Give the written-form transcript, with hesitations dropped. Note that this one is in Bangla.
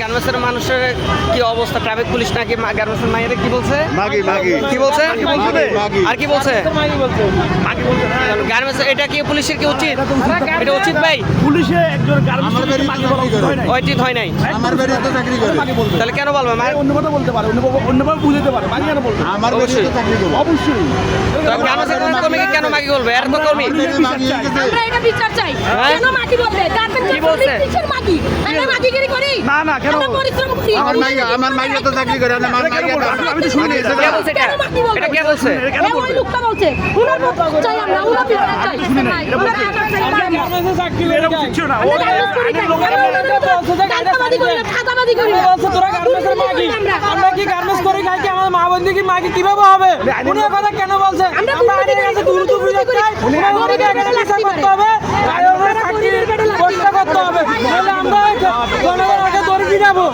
গার্মেন্টসের মানুষের কি অবস্থা? ট্রাফিক পুলিশ নাকি গার্মেন্টসের মায়েরা কি বলছে? মাগি মাগি কি বলছে? মাগি আর কি বলছে? গার্মেন্টস এটা কি পুলিশের কি উচিত? এটা উচিত ভাই? পুলিশে একজন গার্মেন্টস মাগি বলা উচিত হয় না। উচিত হয় নাই। আমার বাড়ি তো চাকরি করে। মাগি বলতে তাহলে কেন বলবে? অন্য কথা বলতে পারে, অন্যভাবে বুঝাতে পারে, মাগি কেন বলবে? আমার বাড়ি তো চাকরি করে। অবশ্যই গার্মেন্টসের কর্মীকে কেন মাগি বলবে? এর তো কর্মী আমরা এটা বিচার চাই। কেন মাগি বলবে? কি বলছে? কিসের মাগি? আমরা মাগিগিরি করি? না কেন? আমরা পরিশ্রম করি। আমার মাইয়া তো চাকরি করে। আমার মাইয়া আমি তো শুনি কে বলছে এটা? কেন মাগি বলবে? এটা কে বলছে? কেন ওই বলবে? লোকটা বলছে। উনার বিচার চাই আমরা, উনার বিচার চাই। উনার বিচার চাই আমরা। এটা উচিত ছিল না। আমরা গার্মেন্টস করি কেন? চাঁদাবাজি করি না, খাতাবাজি করি না। তোরা গার্মেন্টসের মাগি, আমরা কি গার্মেন্টস করে খাই কি? আমার মা বোনদের কি মাগি কিভাবে হবে? উনি এ কথা কেন বলছে? আমরা আমরা আইনের কাছে দূর করতে হবে, আর আমরা চাকরির চেষ্টা করতে হবে, নাহলে আমরা জনগণের আগে দৌড়ে যাবো।